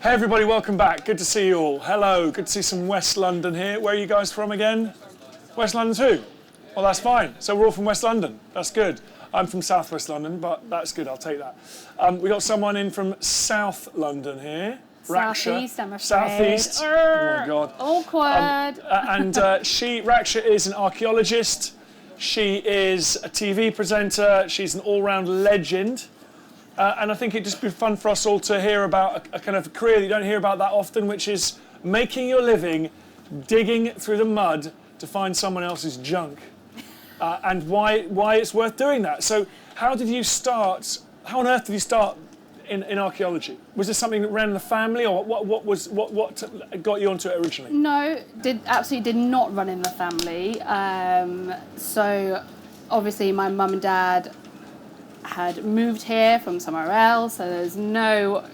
Hey everybody, welcome back. Good to see you all. Hello, good to see some West London here. Where are you guys from again? West London too? Well, that's fine. So we're all from West London. That's good. I'm from South West London, but that's good. I'll take that. We got someone in from South London here. Raksha. Southeast, I'm afraid. Southeast. Oh my God. Awkward. Raksha is an archaeologist. She is a TV presenter. She's an all-round legend. And I think it'd just be fun for us all to hear about a kind of career that you don't hear about that often, which is making your living digging through the mud to find someone else's junk. And why it's worth doing that. So how on earth did you start in archaeology? Was this something that ran in the family, or what got you onto it originally? No, absolutely did not run in the family. So obviously my mum and dad had moved here from somewhere else, so there's no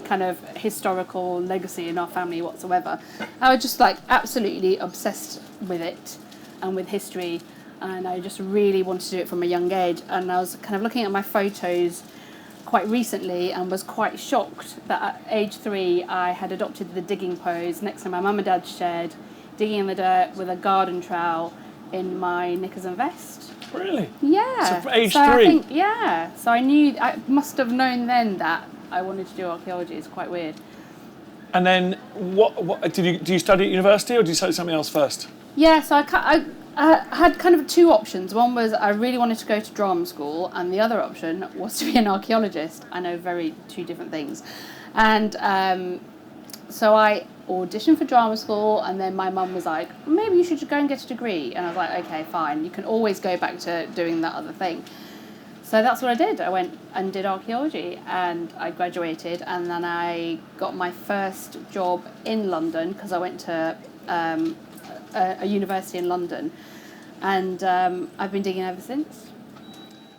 kind of historical legacy in our family whatsoever. I was just like absolutely obsessed with it and with history, and I just really wanted to do it from a young age. And I was kind of looking at my photos quite recently and was quite shocked that at age 3 I had adopted the digging pose next to my mum and dad's shed, digging in the dirt with a garden trowel in my knickers and vest. Really? Yeah. So from age 3? I think, yeah. So I must have known then that I wanted to do archaeology. It's quite weird. And then what do you study at university, or do you study something else first? Yeah, so I had kind of 2 options. One was I really wanted to go to drama school, and the other option was to be an archaeologist. I know, very 2 different things. And so I auditioned for drama school, and then my mum was like, maybe you should go and get a degree. And I was like, okay, fine. You can always go back to doing that other thing. So that's what I did. I went and did archaeology, and I graduated, and then I got my first job in London because I went to a university in London, and I've been digging ever since.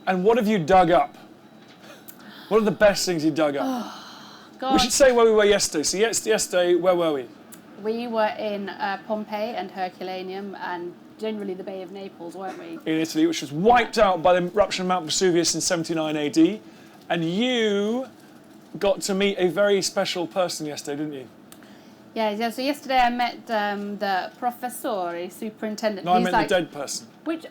And what have you dug up? What are the best things you dug up? God. We should say where we were yesterday. So yesterday, where were we? We were in Pompeii and Herculaneum, and generally the Bay of Naples, weren't we? In Italy, which was wiped out by the eruption of Mount Vesuvius in 79 AD. And you got to meet a very special person yesterday, didn't you? Yeah, so yesterday I met the professore, superintendent. No, I meant the dead person. Which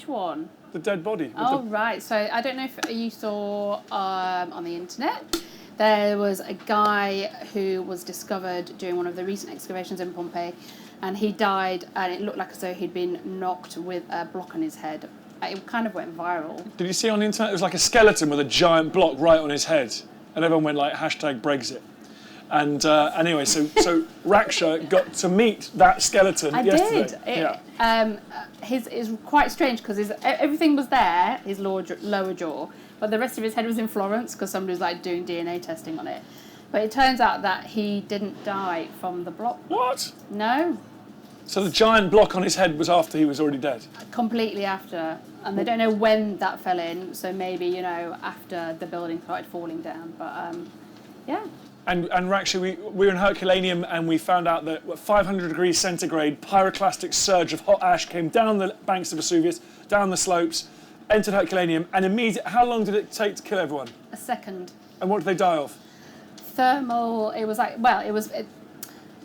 one? The dead body. Right. So I don't know if you saw on the internet, there was a guy who was discovered during one of the recent excavations in Pompeii, and he died, and it looked like as though he'd been knocked with a block on his head. It kind of went viral. Did you see on the internet? It was like a skeleton with a giant block right on his head, and everyone went like #Brexit. And anyway, so Raksha got to meet that skeleton yesterday. I did. His is quite strange because everything was there, his lower jaw, but the rest of his head was in Florence because somebody was like doing DNA testing on it. But it turns out that he didn't die from the block. What? No. So the giant block on his head was after he was already dead? Completely after. And they don't know when that fell in, so maybe, after the building started falling down. But, yeah. And Raksha, we were in Herculaneum, and we found out that 500 degrees centigrade pyroclastic surge of hot ash came down the banks of Vesuvius, down the slopes, entered Herculaneum, and immediately, how long did it take to kill everyone? A second. And what did they die of? Thermal,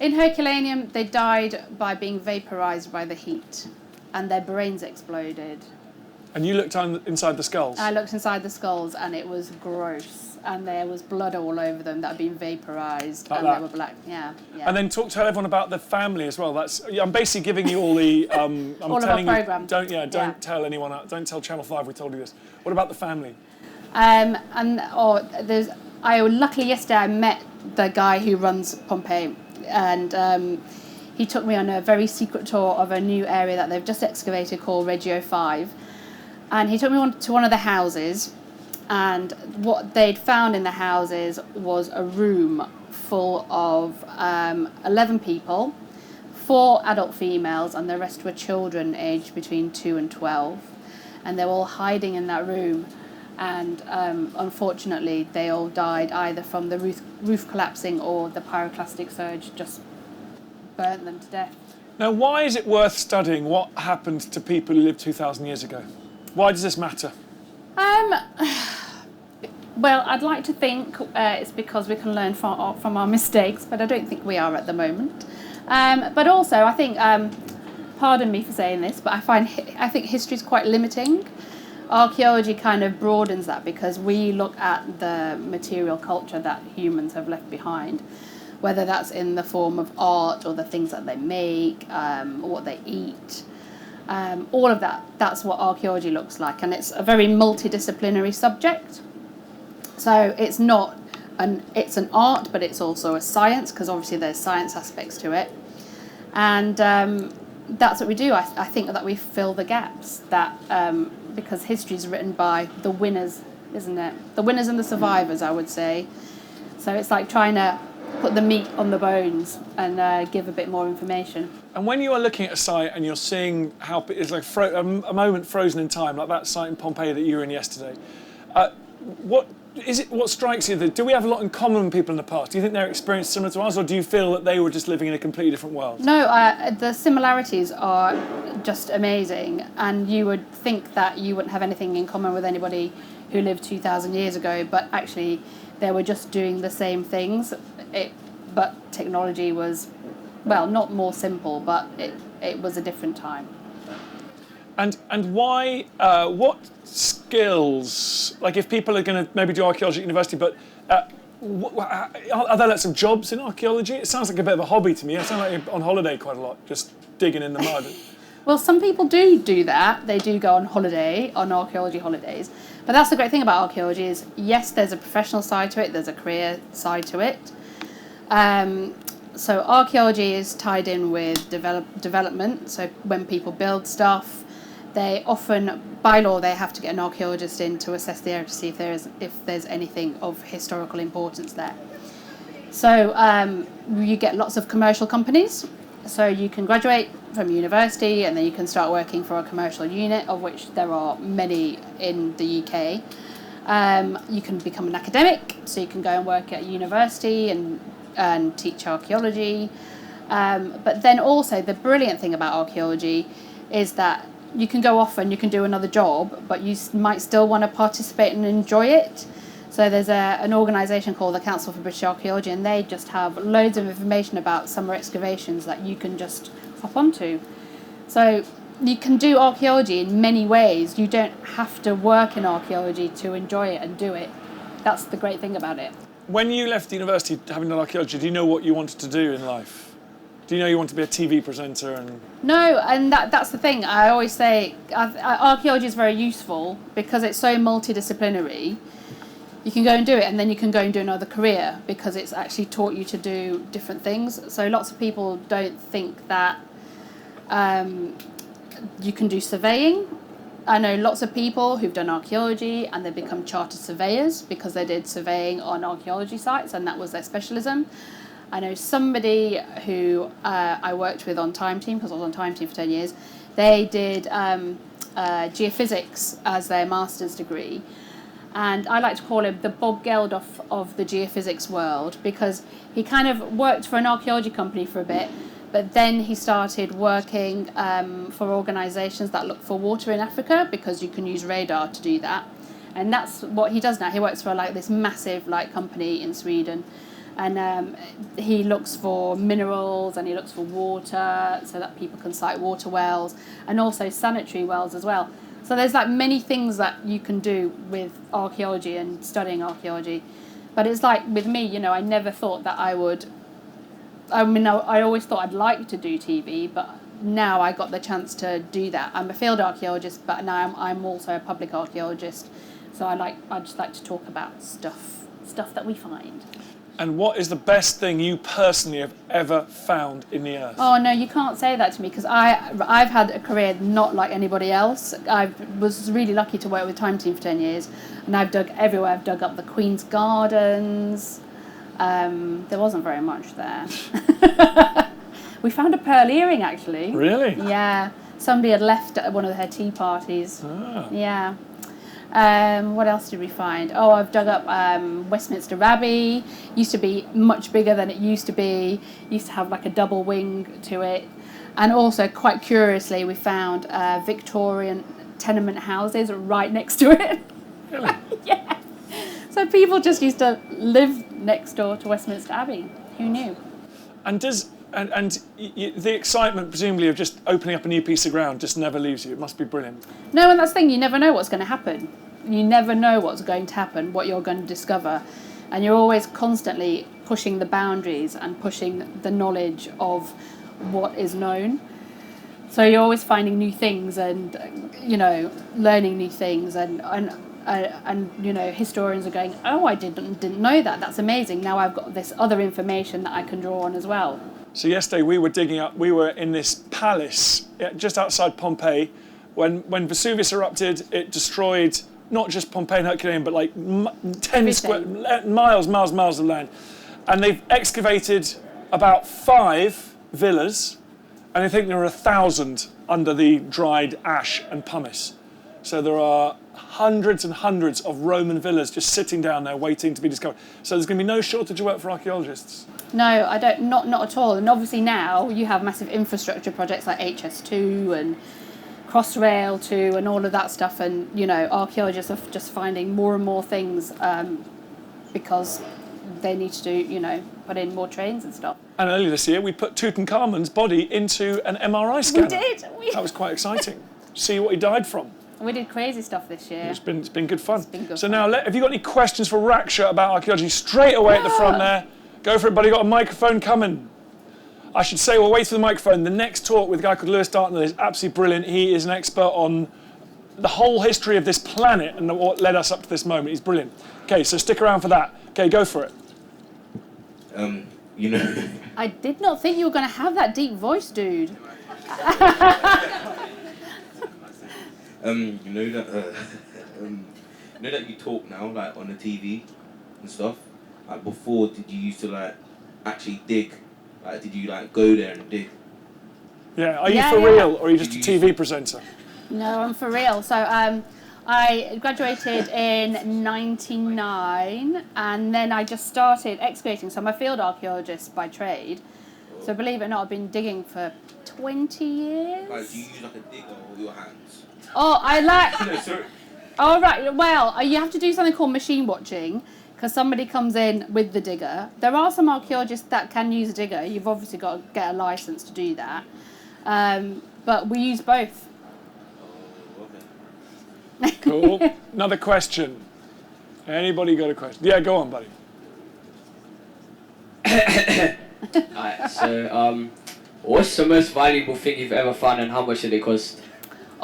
in Herculaneum, they died by being vaporised by the heat, and their brains exploded. And you looked inside the skulls? I looked inside the skulls, and it was gross. And there was blood all over them that had been vaporised, like and that. they were black. Yeah. And then tell everyone about the family as well. I'm basically giving you all the. I'm all telling of our programme. Don't tell anyone. Don't tell Channel 5 we told you this. What about the family? Luckily yesterday I met the guy who runs Pompeii, and he took me on a very secret tour of a new area that they've just excavated called Reggio 5, and he took me to one of the houses. And what they'd found in the houses was a room full of 11 people, 4 adult females, and the rest were children aged between 2 and 12. And they were all hiding in that room. And unfortunately, they all died either from the roof collapsing or the pyroclastic surge just burnt them to death. Now, why is it worth studying what happened to people who lived 2,000 years ago? Why does this matter? Well, I'd like to think it's because we can learn from our mistakes, but I don't think we are at the moment. But also, I think, pardon me for saying this, but I think history is quite limiting. Archaeology kind of broadens that because we look at the material culture that humans have left behind, whether that's in the form of art or the things that they make, or what they eat. All of that, that's what archaeology looks like, and it's a very multidisciplinary subject. So it's not it's an art, but it's also a science, because obviously there's science aspects to it. And that's what we do. I think that we fill the gaps, that because history is written by the winners, isn't it? The winners and the survivors, I would say. So it's like trying to put the meat on the bones and give a bit more information. And when you are looking at a site and you're seeing how it's like a moment frozen in time, like that site in Pompeii that you were in yesterday, what strikes you? Do we have a lot in common with people in the past? Do you think their experience is similar to ours, or do you feel that they were just living in a completely different world? No, the similarities are just amazing, and you would think that you wouldn't have anything in common with anybody who lived 2,000 years ago, but actually they were just doing the same things. But technology was, well, not more simple, but it was a different time. And why? What skills? Like, if people are going to maybe do archaeology at university, but are there lots of jobs in archaeology? It sounds like a bit of a hobby to me. It sounds like you're on holiday quite a lot, just digging in the mud. Well, some people do that. They do go on holiday, on archaeology holidays. But that's the great thing about archaeology is, yes, there's a professional side to it, there's a career side to it. So archaeology is tied in with development. So when people build stuff, they often, by law, they have to get an archaeologist in to assess the area to see if there's anything of historical importance there. So you get lots of commercial companies. So you can graduate from university and then you can start working for a commercial unit, of which there are many in the UK. You can become an academic, so you can go and work at university and teach archaeology. But then also the brilliant thing about archaeology is that you can go off and you can do another job, but you might still want to participate and enjoy it. So there's an organisation called the Council for British Archaeology, and they just have loads of information about summer excavations that you can just hop onto. So you can do archaeology in many ways. You don't have to work in archaeology to enjoy it and do it. That's the great thing about it. When you left university having done archaeology, do you know what you wanted to do in life? Do you know you want to be a TV presenter? No, and that's the thing. I always say archaeology is very useful because it's so multidisciplinary. You can go and do it, and then you can go and do another career because it's actually taught you to do different things. So lots of people don't think that you can do surveying. I know lots of people who've done archaeology and they've become chartered surveyors because they did surveying on archaeology sites and that was their specialism. I know somebody who I worked with on Time Team, because I was on Time Team for 10 years. They did geophysics as their master's degree. And I like to call him the Bob Geldof of the geophysics world, because he kind of worked for an archaeology company for a bit, but then he started working for organisations that look for water in Africa, because you can use radar to do that. And that's what he does now. He works for like this massive company in Sweden. And he looks for minerals and he looks for water so that people can site water wells and also sanitary wells as well. So there's many things that you can do with archaeology and studying archaeology. But it's like with me, I never thought that I would. I mean, I always thought I'd like to do TV, but now I got the chance to do that. I'm a field archaeologist, but now I'm also a public archaeologist. So I just like to talk about stuff that we find. And what is the best thing you personally have ever found in the earth? Oh no, you can't say that to me, because I've had a career not like anybody else. I was really lucky to work with Time Team for 10 years, and I've dug everywhere. I've dug up the Queen's Gardens. There wasn't very much there. We found a pearl earring, actually. Really? Yeah. Somebody had left at one of their tea parties. Ah. Yeah. What else did we find? Oh, I've dug up Westminster Abbey. Used to be much bigger than it used to be. Used to have a double wing to it. And also, quite curiously, we found Victorian tenement houses right next to it. Really? Yeah. So people just used to live next door to Westminster Abbey. Who knew? And the excitement, presumably, of just opening up a new piece of ground just never leaves you. It must be brilliant. No, and that's the thing, you never know what's going to happen. You never know what's going to happen, what you're going to discover. And you're always constantly pushing the boundaries and pushing the knowledge of what is known. So you're always finding new things and, learning new things. And historians are going, oh, I didn't know that. That's amazing. Now I've got this other information that I can draw on as well. So yesterday we were in this palace just outside Pompeii. When Vesuvius erupted, it destroyed not just Pompeii and Herculaneum, but like 10 miles of land. And they've excavated about 5 villas, and I think there are 1,000 under the dried ash and pumice. So there are hundreds and hundreds of Roman villas just sitting down there waiting to be discovered. So there's going to be no shortage of work for archaeologists. No, I don't. Not at all. And obviously now you have massive infrastructure projects like HS2 and Crossrail 2 and all of that stuff. And archaeologists are just finding more and more things because they need to put in more trains and stuff. And earlier this year we put Tutankhamun's body into an MRI scanner. We did. That was quite exciting. See what he died from. We did crazy stuff this year. It's been good fun. So now, have you got any questions for Raksha about archaeology? Straight away at the front there. Go for it, buddy. Got a microphone coming. I should say, we'll wait for the microphone. The next talk with a guy called Lewis Dartnell is absolutely brilliant. He is an expert on the whole history of this planet and what led us up to this moment. He's brilliant. Okay, so stick around for that. Okay, go for it. I did not think you were going to have that deep voice, dude. That you talk now, like on the TV and stuff. Like before, did you used to like actually dig? Like, did you like go there and dig? Yeah. Are you for real, or are you just a TV presenter? No, I'm for real. So I graduated in '99, and then I just started excavating. So I'm a field archaeologist by trade. So believe it or not, I've been digging for 20 years. Like, do you use like a digger or your hands? Oh, I like... No, sorry. Oh, right. Well, you have to do something called machine watching, because somebody comes in with the digger. There are some archaeologists that can use a digger. You've obviously got to get a license to do that. But we use both. Oh, okay. Cool. Another question. Anybody got a question? Yeah, go on, buddy. Alright, so what's the most valuable thing you've ever found and how much did it cost?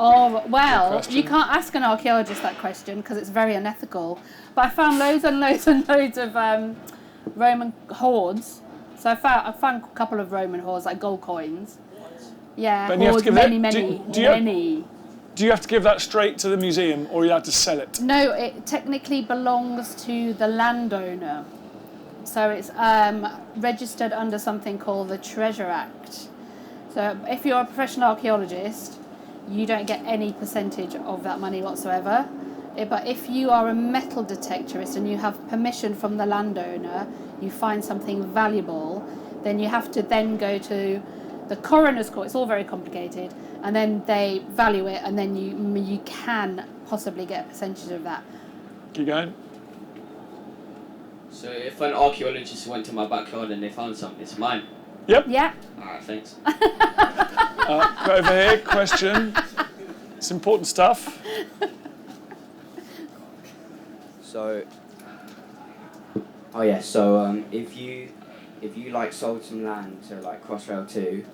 Oh, well, you can't ask an archaeologist that question because it's very unethical. But I found loads and loads and loads of Roman hoards. So I found a couple of Roman hoards, like gold coins. Yeah, but hoards, many. Do you have to give that straight to the museum, or you have to sell it? No, it technically belongs to the landowner. So it's registered under something called the Treasure Act. So if you're a professional archaeologist, you don't get any percentage of that money whatsoever. But if you are a metal detectorist and you have permission from the landowner, you find something valuable, then you have to then go to the coroner's court. It's all very complicated. And then they value it, and then you can possibly get a percentage of that. Keep going. So if an archaeologist went to my backyard and they found something, it's mine? Yep. Yeah. Alright, thanks. Go over here, question. It's important stuff. So, if you like sold some land to like Crossrail 2,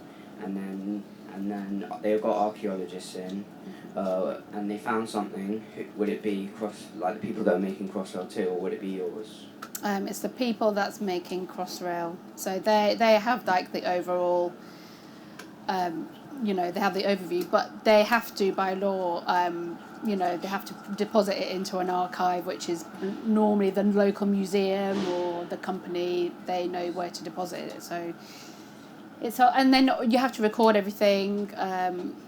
and then they've got archaeologists in, and they found something, would it be the people that are making Crossrail 2, or would it be yours? It's the people that's making Crossrail. So they have like the overall, they have the overview, but they have to, by law, they have to deposit it into an archive, which is normally the local museum or the company. They know where to deposit it. So and then you have to record everything,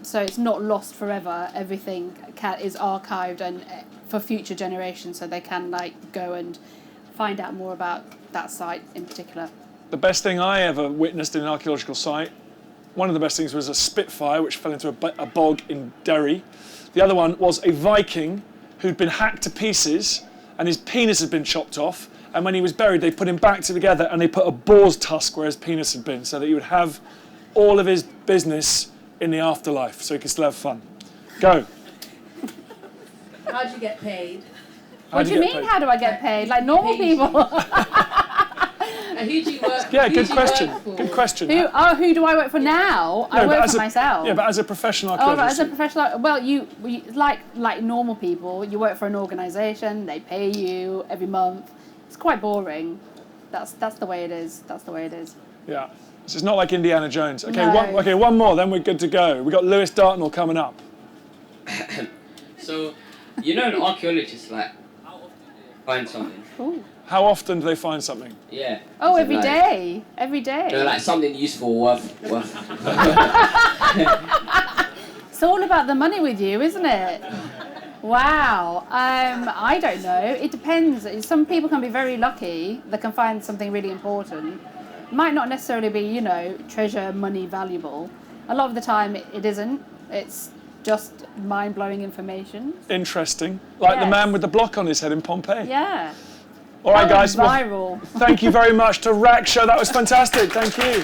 so it's not lost forever. Everything is archived and for future generations, so they can go and find out more about that site in particular. The best thing I ever witnessed in an archaeological site, one of the best things was a Spitfire which fell into a bog in Derry. The other one was a Viking who'd been hacked to pieces and his penis had been chopped off. And when he was buried, they put him back together and they put a boar's tusk where his penis had been, so that he would have all of his business in the afterlife, so he could still have fun. Go. How do you get paid? What do you mean, how do I get paid? Like normal people. And who do you work? Yeah, who good do you question. work for? Good question. Who do I work for now? I but work as for a- myself. Yeah, but as a professional Oh, but archaeologist. as a professional, well, you like normal people, you work for an organisation, they pay you every month. It's quite boring. That's the way it is. That's the way it is. Yeah. So it's not like Indiana Jones. Okay, No. one more, then we're good to go. We've got Lewis Dartnell coming up. So, you know, an archaeologist, like, find something. Ooh. How often do they find something? Yeah. Oh, As in, every like, day. Every day. No, like something useful, worth. It's all about the money with you, isn't it? Wow. I don't know. It depends. Some people can be very lucky. They can find something really important. Might not necessarily be, you know, treasure, money, valuable. A lot of the time it isn't. It's just mind-blowing information. Interesting. Like the Yes. man with the block on his head in Pompeii. Yeah. All right, That guys. went Well, viral. thank you very much to Raksha. That was fantastic. Thank you.